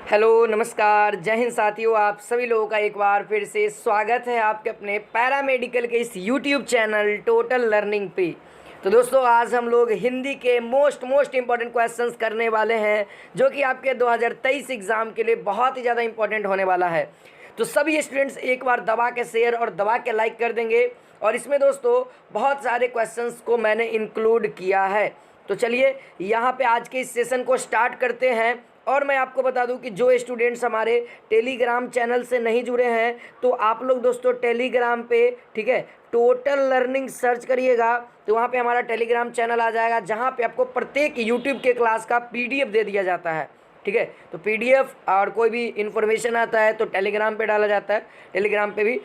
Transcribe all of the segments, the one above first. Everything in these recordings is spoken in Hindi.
हेलो नमस्कार जय हिंद साथियों, आप सभी लोगों का एक बार फिर से स्वागत है आपके अपने पैरामेडिकल के इस यूट्यूब चैनल टोटल लर्निंग पे। तो दोस्तों आज हम लोग हिंदी के मोस्ट इंपॉर्टेंट क्वेश्चंस करने वाले हैं जो कि आपके 2023 एग्ज़ाम के लिए बहुत ही ज़्यादा इंपॉर्टेंट होने वाला है। तो सभी स्टूडेंट्स एक बार दबा के शेयर और दबा के लाइक कर देंगे। और इसमें दोस्तों बहुत सारे क्वेश्चंस को मैंने इंक्लूड किया है। तो चलिए यहाँ पे आज के इस सेशन को स्टार्ट करते हैं। और मैं आपको बता दूं कि जो स्टूडेंट्स हमारे टेलीग्राम चैनल से नहीं जुड़े हैं तो आप लोग दोस्तों टेलीग्राम पे, ठीक है, टोटल लर्निंग सर्च करिएगा तो वहाँ पे हमारा टेलीग्राम चैनल आ जाएगा जहाँ पे आपको प्रत्येक यूट्यूब के क्लास का पीडीएफ दे दिया जाता है। ठीक है, तो पीडीएफ और कोई भी इन्फॉर्मेशन आता है तो टेलीग्राम पे डाला जाता है, टेलीग्राम पे भी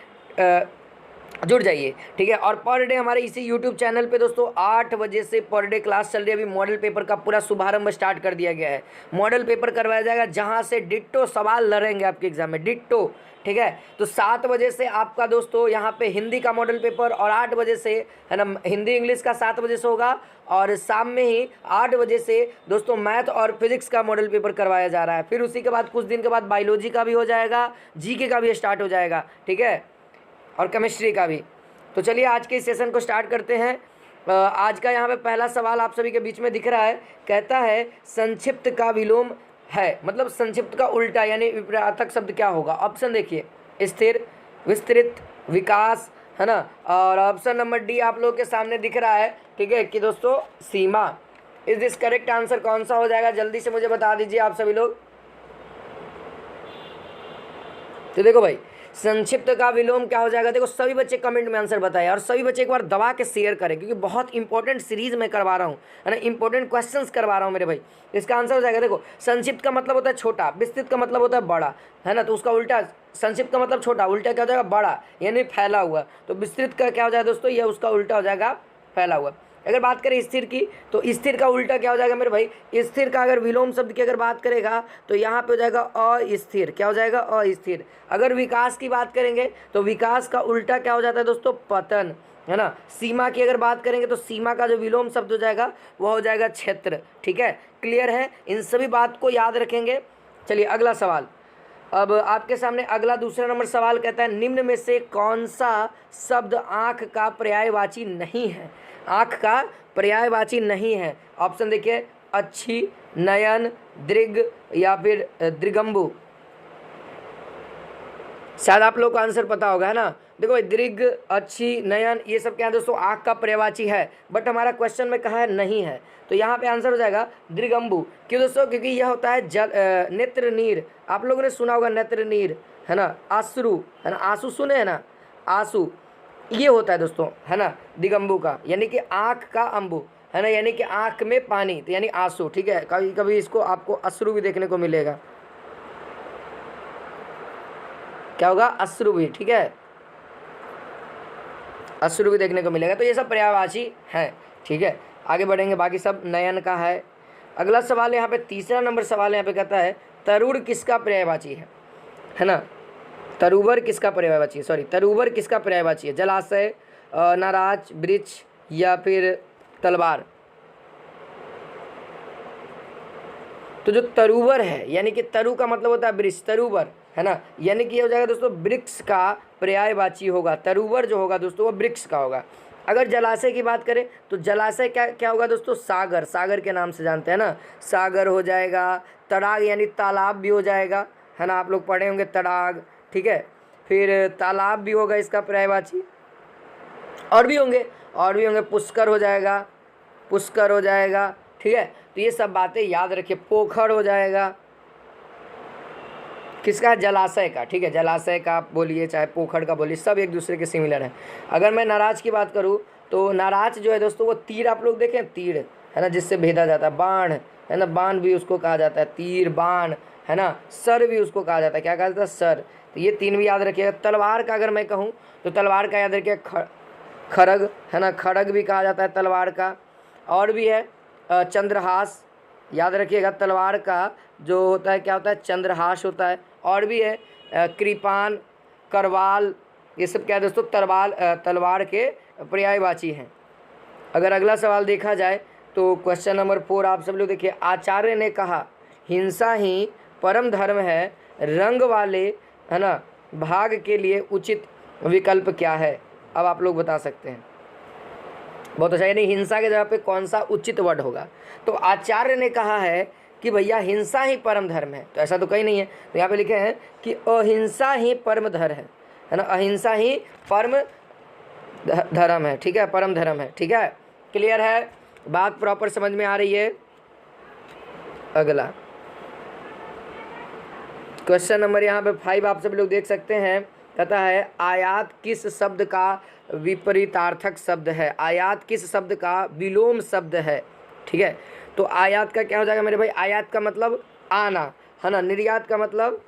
जुड़ जाइए। ठीक है, और पर डे हमारे इसी यूट्यूब चैनल पे दोस्तों 8 बजे से पर डे क्लास चल रही है। अभी मॉडल पेपर का पूरा शुभारंभ स्टार्ट कर दिया गया है। मॉडल पेपर करवाया जाएगा जहां से डिट्टो सवाल लड़ेंगे आपके एग्जाम में, डिट्टो। ठीक है, तो 7 बजे से आपका दोस्तों यहाँ पे हिंदी का मॉडल पेपर और 8 बजे से, है ना, हिंदी इंग्लिश का 7 बजे से होगा। और शाम में ही 8 बजे से दोस्तों मैथ और फिजिक्स का मॉडल पेपर करवाया जा रहा है। फिर उसी के बाद कुछ दिन के बाद बायोलॉजी का भी हो जाएगा, जीके का भी स्टार्ट हो जाएगा, ठीक है, और केमिस्ट्री का भी। तो चलिए आज के इस सेशन को स्टार्ट करते हैं। आज का यहाँ पे पहला सवाल आप सभी के बीच में दिख रहा है, कहता है संक्षिप्त का विलोम है, मतलब संक्षिप्त का उल्टा यानी विपरीतार्थक शब्द क्या होगा। ऑप्शन देखिए, स्थिर, विस्तृत, विकास, है ना। और ऑप्शन नंबर डी आप लोगों के सामने दिख रहा है, ठीक है, कि दोस्तों सीमा। इज दिस करेक्ट आंसर कौन सा हो जाएगा, जल्दी से मुझे बता दीजिए आप सभी लोग। तो देखो भाई, संक्षिप्त का विलोम क्या हो जाएगा। देखो सभी बच्चे कमेंट में आंसर बताएं और सभी बच्चे एक बार दबा के शेयर करें क्योंकि बहुत इंपॉर्टेंट सीरीज में करवा रहा हूँ, है ना, इंपॉर्टेंट क्वेश्चंस करवा रहा हूँ मेरे भाई। इसका आंसर हो जाएगा, देखो संक्षिप्त का मतलब होता है छोटा, विस्तृत का मतलब होता है बड़ा, है ना, तो उसका उल्टा, संक्षिप्त का मतलब छोटा, उल्टा क्या हो जाएगा, बड़ा यानी फैला हुआ। तो विस्तृत का क्या हो जाएगा दोस्तों, यह उसका उल्टा हो जाएगा, फैला हुआ। अगर बात करें स्थिर की तो स्थिर का उल्टा क्या हो जाएगा मेरे भाई, स्थिर का अगर विलोम शब्द की अगर बात करेगा तो यहाँ पे हो जाएगा अस्थिर, क्या हो जाएगा, अस्थिर। अगर विकास की बात करेंगे तो विकास का उल्टा क्या हो जाता है दोस्तों, पतन, है ना। सीमा की अगर बात करेंगे तो सीमा का जो विलोम शब्द हो जाएगा वह हो जाएगा क्षेत्र। ठीक है, क्लियर है, इन सभी बात को याद रखेंगे। चलिए अगला सवाल, अब आपके सामने अगला दूसरा नंबर सवाल कहता है निम्न में से कौन सा शब्द आँख का पर्यायवाची नहीं है। आँख का पर्यायवाची नहीं है। ऑप्शन देखिए, अच्छी, नयन, दृग या फिर दृगंबु। शायद आप लोग को आंसर पता होगा, है ना। देखो दृग, अच्छी, नयन ये सब क्या है दोस्तों, आँख का पर्यायवाची है, बट हमारा क्वेश्चन में कहा है नहीं है, तो यहाँ पे आंसर हो जाएगा दृगंबु। क्यों दोस्तों, क्योंकि यह होता है जल, नेत्र नीर। आप लोगों ने सुना होगा नेत्र नीर, है ना, आंसू, है ना, आंसू सुने, है ना, आंसू, ये होता है दोस्तों, है ना, दिगंबु का, यानी कि आँख का अंबु, है ना, यानी कि आँख में पानी, तो यानी आंसू। ठीक है, कभी कभी इसको आपको अश्रु भी देखने को मिलेगा, क्या होगा, अश्रु भी, ठीक है, अश्रु भी देखने को मिलेगा। तो ये सब पर्यायवाची है। ठीक है, आगे बढ़ेंगे, बाकी सब नयन का है। अगला सवाल यहाँ पे तीसरा नंबर सवाल यहाँ पे कहता है तरुण किसका पर्यायवाची है ना। तरुवर किसका पर्यायवाची है, सॉरी, तरुवर किसका पर्यायवाची है, जलाशय, नाराज, वृक्ष या फिर तलवार। तो जो तरुवर है यानी कि तरु का मतलब होता है वृक्ष, तरुवर, है ना, यानी कि ये हो जाएगा दोस्तों वृक्ष का पर्यायवाची होगा। तरुवर जो होगा दोस्तों वो वृक्ष का होगा। अगर जलाशय की बात करें तो जलाशय क्या क्या होगा दोस्तों, सागर, सागर के नाम से जानते हैं ना, सागर हो जाएगा। तड़ाग यानी तालाब भी हो जाएगा, है ना, आप लोग पढ़े होंगे तड़ाग। ठीक है, फिर तालाब भी होगा इसका पर्यायवाची, और भी होंगे, पुष्कर हो जाएगा, पुष्कर हो जाएगा। ठीक है, तो ये सब बातें याद रखिए। पोखर हो जाएगा, किसका, जलाशय का। ठीक है, जलाशय का बोलिए चाहे पोखर का बोलिए, सब एक दूसरे के सिमिलर हैं। अगर मैं नाराज की बात करूँ तो नाराज जो है दोस्तों वो तीर, आप लोग देखें तीर, है ना, जिससे भेदा जाता है। बाण, है ना, बाण भी उसको कहा जाता है, तीर, बाण, है ना। सर भी उसको कहा जाता है, क्या कहा जाता है, सर। तो ये तीन भी याद रखिएगा। तलवार का अगर मैं कहूँ तो तलवार का याद रखिए, खड़ग, है ना, खड़ग भी कहा जाता है तलवार का। और भी है चंद्रहास, याद रखिएगा, तलवार का जो होता है क्या होता है, चंद्रहास होता है। और भी है कृपान, करवाल, ये सब क्या है दोस्तों, तलवार के पर्यायवाची हैं। अगर अगला सवाल देखा जाए तो क्वेश्चन नंबर 4 आप सब लोग देखिए, आचार्य ने कहा हिंसा ही परम धर्म है, रंग वाले है ना भाग के लिए उचित विकल्प क्या है? अब आप लोग बता सकते हैं। बहुत अच्छा, यानी हिंसा के जगह पे कौन सा उचित वर्ड होगा? तो आचार्य ने कहा है कि भैया हिंसा ही परम धर्म है, तो ऐसा तो कहीं नहीं है। तो यहाँ पे लिखे हैं कि अहिंसा ही परम धर्म है ना, अहिंसा ही परम धर्म है, ठीक है, परम धर्म है, ठीक है। क्लियर है, बात प्रॉपर समझ में आ रही है? अगला क्वेश्चन नंबर यहाँ पे 5 आप सब लोग देख सकते हैं, कहता है आयात किस शब्द का विपरीतार्थक शब्द है? आयात किस शब्द का विलोम शब्द है? ठीक है, तो आयात का क्या हो जाएगा मेरे भाई? आयात का मतलब आना है ना, निर्यात का मतलब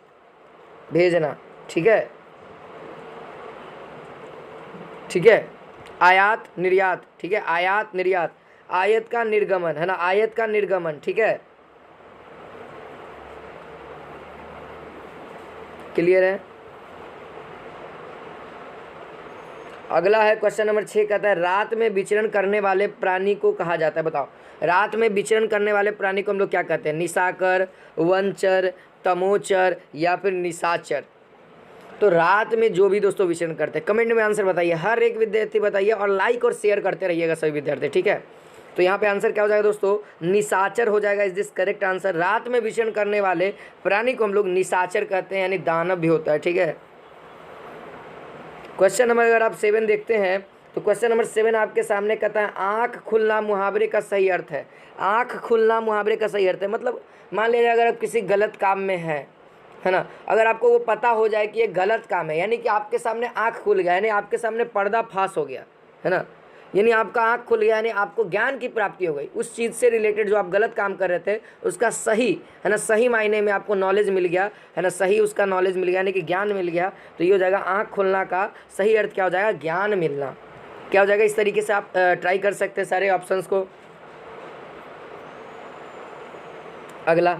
भेजना, ठीक है, ठीक है, आयात निर्यात, ठीक है, आयात निर्यात। आयत का निर्गमन है ना, आयत का निर्गमन, ठीक है, क्लियर है। अगला है क्वेश्चन नंबर 6, कहता है रात में विचरण करने वाले प्राणी को कहा जाता है? बताओ, रात में विचरण करने वाले प्राणी को हम लोग क्या कहते हैं? निशाकर, वनचर, तमोचर या फिर निशाचर। तो रात में जो भी दोस्तों विचरण करते हैं, कमेंट में आंसर बताइए, हर एक विद्यार्थी बताइए, और लाइक और शेयर करते रहिएगा सभी विद्यार्थी, ठीक है। तो यहाँ पे आंसर क्या हो जाएगा दोस्तों? निशाचर हो जाएगा। Is this correct answer? रात में विचरण करने वाले प्राणी को हम लोग निशाचर कहते हैं, यानी दानव भी होता है, ठीक है। क्वेश्चन नंबर अगर आप 7 देखते हैं तो क्वेश्चन नंबर 7 आपके सामने कहता है आँख खुलना मुहावरे का सही अर्थ है। आँख खुलना मुहावरे का सही अर्थ है मतलब मान लीजिए अगर आप किसी गलत काम में है ना, अगर आपको वो पता हो जाए कि ये गलत काम है, यानी कि आपके सामने आँख खुल गया, यानी आपके सामने पर्दा फाश हो गया है ना, यानी आपका आँख खुल गया, यानी आपको ज्ञान की प्राप्ति हो गई। उस चीज़ से रिलेटेड जो आप गलत काम कर रहे थे उसका सही है ना, सही मायने में आपको नॉलेज मिल गया है ना, सही उसका नॉलेज मिल गया, यानी कि ज्ञान मिल गया। तो ये हो जाएगा आँख खुलना का सही अर्थ क्या हो जाएगा? ज्ञान मिलना। क्या हो जाएगा? इस तरीके से आप ट्राई कर सकते हैं सारे ऑप्शंस को। अगला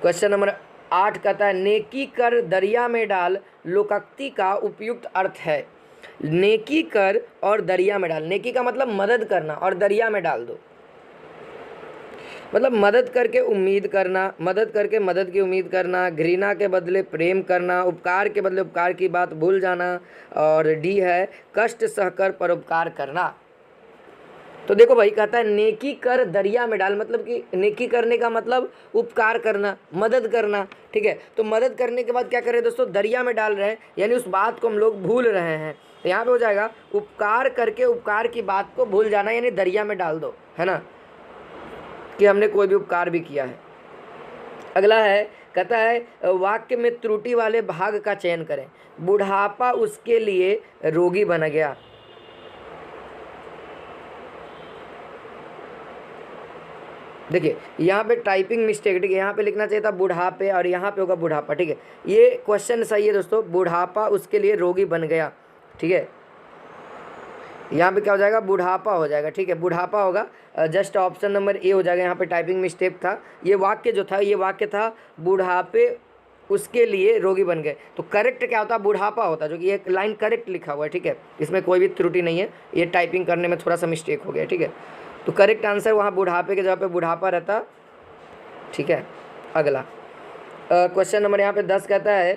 क्वेश्चन नंबर 8 कहता है नेकी कर दरिया में डाल लोकोक्ति का उपयुक्त अर्थ है। नेकी कर और दरिया में डाल, नेकी का मतलब मदद करना और दरिया में डाल दो, मतलब मदद करके उम्मीद करना, मदद करके मदद की उम्मीद करना, घृणा के बदले प्रेम करना, उपकार के बदले उपकार की बात भूल जाना, और डी है कष्ट सहकर परोपकार करना। तो देखो भाई कहता है नेकी कर दरिया में डाल, मतलब कि नेकी करने का मतलब उपकार करना, मदद करना, ठीक है। तो मदद करने के बाद क्या कर रहे हैं दोस्तों? दरिया में डाल रहे हैं, यानी उस बात को हम लोग भूल रहे हैं। तो यहाँ पे हो जाएगा उपकार करके उपकार की बात को भूल जाना, यानी दरिया में डाल दो, है ना, कि हमने कोई भी उपकार भी किया है। अगला है कहता है वाक्य में त्रुटि वाले भाग का चयन करें। बुढ़ापा उसके लिए रोगी बन गया। देखिए यहाँ पे टाइपिंग मिस्टेक, ठीक है, यहाँ पे लिखना चाहिए था बुढ़ापे और यहाँ पे होगा बुढ़ापा, ठीक है। ये क्वेश्चन सही है दोस्तों, बुढ़ापा उसके लिए रोगी बन गया, ठीक है। यहाँ पे क्या हो जाएगा? बुढ़ापा हो जाएगा, ठीक है, बुढ़ापा होगा। जस्ट ऑप्शन नंबर ए हो जाएगा। यहाँ पे टाइपिंग मिस्टेक था, ये वाक्य जो था ये वाक्य था बुढ़ापे उसके लिए रोगी बन गए। तो करेक्ट क्या होता? बुढ़ापा होता, जो कि ये लाइन करेक्ट लिखा हुआ है, ठीक है, इसमें कोई भी त्रुटि नहीं है, ये टाइपिंग करने में थोड़ा सा मिस्टेक हो गया, ठीक है। तो करेक्ट आंसर वहाँ बुढ़ापे के जगह पे बुढ़ापा रहता, ठीक है। अगला क्वेश्चन नंबर यहाँ पे 10 कहता है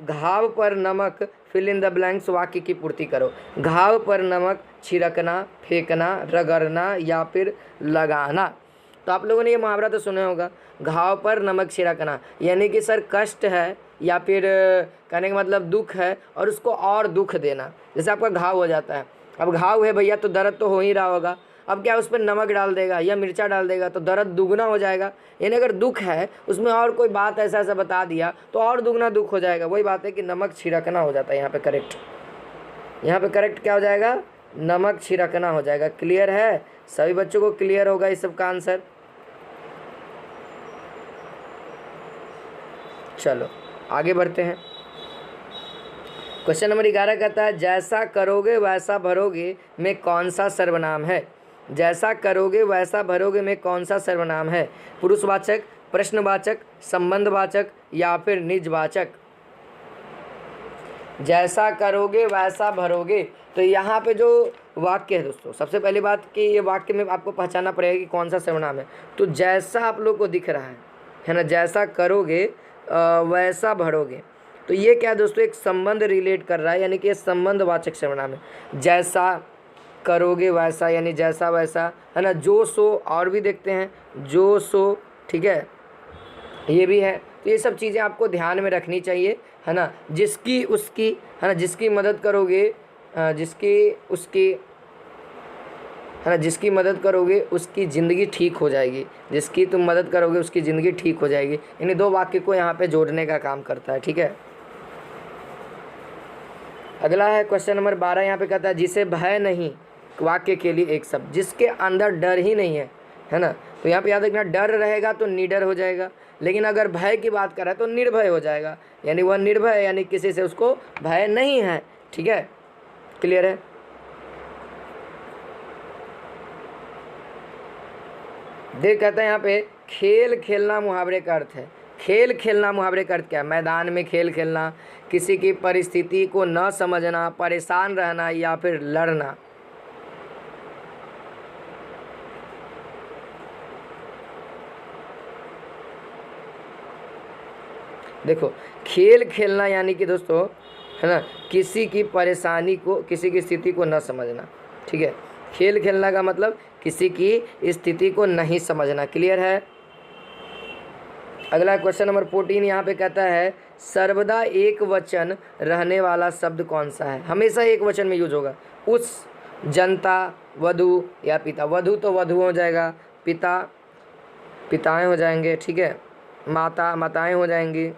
घाव पर नमक फिल इन द ब्लैंक्स वाक्य की पूर्ति करो। घाव पर नमक छिड़कना, फेंकना, रगड़ना या फिर लगाना। तो आप लोगों ने ये मुहावरा तो सुना होगा, घाव पर नमक छिड़कना, यानी कि सर कष्ट है या फिर कहने का मतलब दुख है और उसको और दुख देना। जैसे आपका घाव हो जाता है, अब घाव है भैया तो दर्द तो हो ही रहा होगा, अब क्या उस पर नमक डाल देगा या मिर्चा डाल देगा तो दर्द दुगना हो जाएगा। यानी अगर दुख है उसमें और कोई बात ऐसा ऐसा बता दिया तो और दुगना दुख हो जाएगा। वही बात है कि नमक छिड़कना हो जाता है यहाँ पे करेक्ट। यहाँ पे करेक्ट क्या हो जाएगा? नमक छिड़कना हो जाएगा। क्लियर है? सभी बच्चों को क्लियर होगा इस सब का आंसर? चलो आगे बढ़ते हैं। क्वेश्चन नंबर 11 कहता है जैसा करोगे वैसा भरोगे में कौन सा सर्वनाम है? जैसा करोगे वैसा भरोगे में कौन सा सर्वनाम है? पुरुषवाचक, प्रश्नवाचक, संबंधवाचक या फिर निजवाचक? जैसा करोगे वैसा भरोगे, तो यहाँ पे जो वाक्य है दोस्तों, सबसे पहली बात कि ये वाक्य में आपको पहचानना पड़ेगा कि कौन सा सर्वनाम है। तो जैसा आप लोग को दिख रहा है ना, जैसा करोगे वैसा भरोगे। तो ये क्या है दोस्तों, एक संबंध रिलेट कर रहा है, यानी कि ये संबंधवाचक सर्वनाम है। जैसा करोगे वैसा, यानी जैसा वैसा, है ना। जो सो, और भी देखते हैं, जो सो, ठीक है, ये भी है। तो ये सब चीज़ें आपको ध्यान में रखनी चाहिए, है ना। जिसकी उसकी, है ना, जिसकी मदद करोगे जिसकी उसकी, है ना, जिसकी मदद करोगे उसकी ज़िंदगी ठीक हो जाएगी, जिसकी तुम मदद करोगे उसकी ज़िंदगी ठीक हो जाएगी। इन दो वाक्य को यहाँ पे जोड़ने का काम करता है, ठीक है। अगला है क्वेश्चन नंबर 12। यहाँ पे कहता है जिसे भय नहीं, वाक्य के लिए एक शब्द, जिसके अंदर डर ही नहीं है ना। तो यहाँ पे याद रखना, डर रहेगा तो निडर हो जाएगा, लेकिन अगर भय की बात करें तो निर्भय हो जाएगा, यानी वह निर्भय है, यानी किसी से उसको भय नहीं है, ठीक है। क्लियर है। देख कहता है यहाँ पे खेल खेलना मुहावरे का अर्थ है। खेल खेलना मुहावरे का अर्थ क्या है? मैदान में खेल खेलना, किसी की परिस्थिति को न समझना, परेशान रहना या फिर लड़ना। देखो खेल खेलना यानी कि दोस्तों, है ना, किसी की परेशानी को, किसी की स्थिति को न समझना, ठीक है। खेल खेलना का मतलब किसी की स्थिति को नहीं समझना। क्लियर है। अगला क्वेश्चन नंबर 14 यहाँ पे कहता है सर्वदा एक वचन रहने वाला शब्द कौन सा है? हमेशा एक वचन में यूज होगा। उस, जनता, वधु या पिता। वधु तो वधु हो जाएगा, पिता पिताएं हो जाएंगे, ठीक है, माता माताएं हो जाएंगी,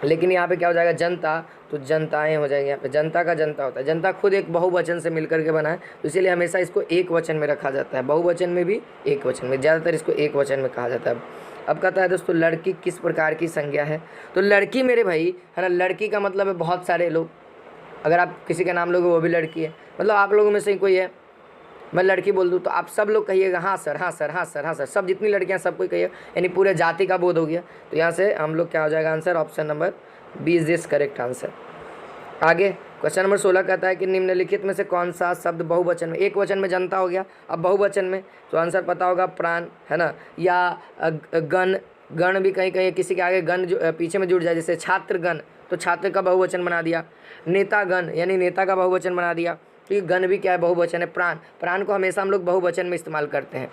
लेकिन यहाँ पे क्या हो जाएगा, जनता तो जनताएं हो जाएंगी। यहाँ पे जनता का जनता होता है। जनता खुद एक बहुवचन से मिलकर के बना है, तो इसीलिए हमेशा इसको एक वचन में रखा जाता है, बहुवचन में भी एक वचन में, ज़्यादातर इसको एक वचन में कहा जाता है। अब कहता है दोस्तों लड़की किस प्रकार की संज्ञा है? तो लड़की मेरे भाई, है ना, लड़की का मतलब है बहुत सारे लोग। अगर आप किसी का नाम लोगे वो भी लड़की है, मतलब आप लोगों में से कोई है, मैं लड़की बोल दूँ तो आप सब लोग कहिएगा हाँ सर, हाँ सर, हाँ सर, हाँ सर, सब जितनी लड़कियाँ सब कोई कहिएगा, यानी पूरे जाति का बोध हो गया। तो यहाँ से हम लोग क्या हो जाएगा answer, option number B is this correct answer. आगे क्वेश्चन नंबर 16 कहता है कि निम्नलिखित में से कौन सा शब्द बहुवचन में, एक वचन में जनता हो गया, अब बहुवचन में तो आंसर पता होगा प्राण, है ना, या गण। गण भी कहीं कहीं किसी के आगे गण जो पीछे में जुड़ जाए, जैसे छात्र गण तो छात्र का बहुवचन बना दिया, नेता गण यानी नेता का बहुवचन बना दिया। तो ये गण भी क्या है, बहुवचन है। प्राण, प्राण को हमेशा हम लोग बहुवचन में इस्तेमाल करते हैं।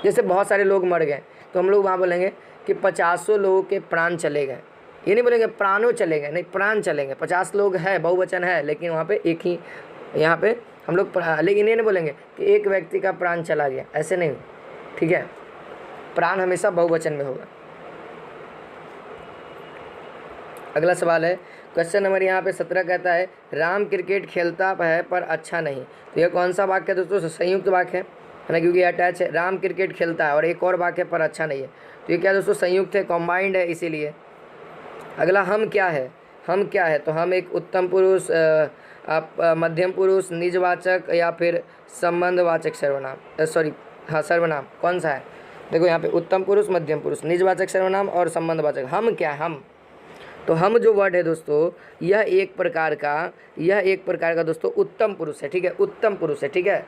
जैसे बहुत सारे लोग मर गए तो हम लोग वहाँ बोलेंगे कि 50 लोगों के प्राण चले गए, ये नहीं बोलेंगे प्राणों चले गए, नहीं प्राण चलेंगे। 50 लोग है, बहुवचन है, लेकिन वहाँ पे एक ही, यहाँ पे हम लोग, लेकिन ये नहीं बोलेंगे कि एक व्यक्ति का प्राण चला गया, ऐसे नहीं, ठीक है। प्राण हमेशा बहुवचन में होगा। अगला सवाल है क्वेश्चन नंबर यहाँ पे 17 कहता है राम क्रिकेट खेलता है पर अच्छा नहीं। तो यह कौन सा वाक्य है दोस्तों? संयुक्त वाक्य है ना, क्योंकि अटैच है। राम क्रिकेट खेलता है और एक और वाक्य पर अच्छा नहीं है, तो ये क्या दोस्तों, संयुक्त है, कॉम्बाइंड है, इसीलिए। अगला हम क्या है? हम क्या है? तो हम एक उत्तम पुरुष, मध्यम पुरुष, निजवाचक या फिर संबंधवाचक सर्वनाम, सॉरी हाँ सर्वनाम, कौन सा है? देखो यहाँ पे उत्तम पुरुष, मध्यम पुरुष, निजवाचक सर्वनाम और संबंधवाचक। हम क्या है? हम, तो हम जो वर्ड है दोस्तों, यह एक प्रकार का दोस्तों उत्तम पुरुष है, ठीक है, उत्तम पुरुष है, ठीक है।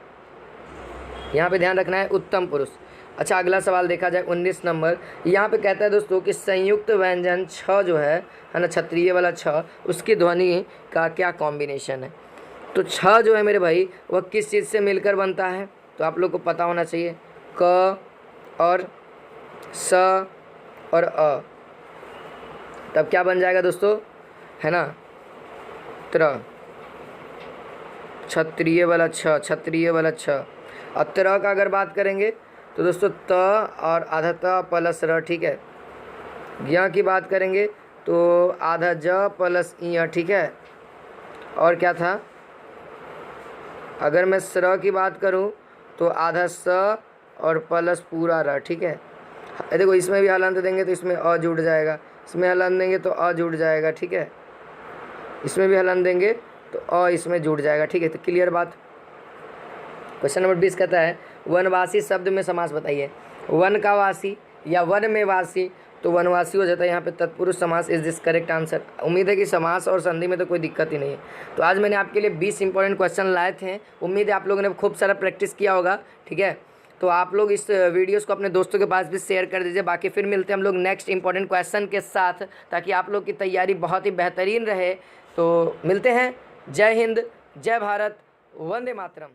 यहाँ पे ध्यान रखना है, उत्तम पुरुष। अच्छा अगला सवाल देखा जाए 19 नंबर। यहाँ पे कहता है दोस्तों कि संयुक्त व्यंजन छ जो है ना, क्षत्रिय वाला छ, उसकी ध्वनि का क्या कॉम्बिनेशन है? तो छ जो है मेरे भाई वह किस चीज़ से मिलकर बनता है? तो आप लोग को पता होना चाहिए, क और स और अ, तब क्या बन जाएगा दोस्तों, है ना, त्र, क्षत्रिय वाला छ, क्षत्रिय वाला छ। और त्र का अगर बात करेंगे तो दोस्तों त और आधा त प्लस र, ठीक है। य की बात करेंगे तो आधा ज प्लस इ, ठीक है। और क्या था, अगर मैं स्र की बात करूं तो आधा स और प्लस पूरा र, ठीक है। देखो इसमें भी हलंत देंगे तो इसमें अ जुड़ जाएगा, इसमें हलन देंगे तो अ जुड़ जाएगा, ठीक है। इसमें भी हलन देंगे तो अ इसमें जुड़ जाएगा, ठीक है। तो क्लियर बात। क्वेश्चन नंबर 20 कहता है वनवासी शब्द में समास बताइए। वन का वासी या वन में वासी, तो वनवासी हो जाता है यहाँ पे तत्पुरुष समास। Is this correct answer. उम्मीद है कि समास और संधि में तो कोई दिक्कत ही नहीं है। तो आज मैंने आपके लिए 20 इंपॉर्टेंट क्वेश्चन लाए थे। उम्मीद है आप लोगों ने खूब सारा प्रैक्टिस किया होगा, ठीक है। तो आप लोग इस वीडियोस को अपने दोस्तों के पास भी शेयर कर दीजिए। बाकी फिर मिलते हैं हम लोग नेक्स्ट इंपॉर्टेंट क्वेश्चन के साथ, ताकि आप लोग की तैयारी बहुत ही बेहतरीन रहे। तो मिलते हैं। जय हिंद, जय भारत, वंदे मातरम।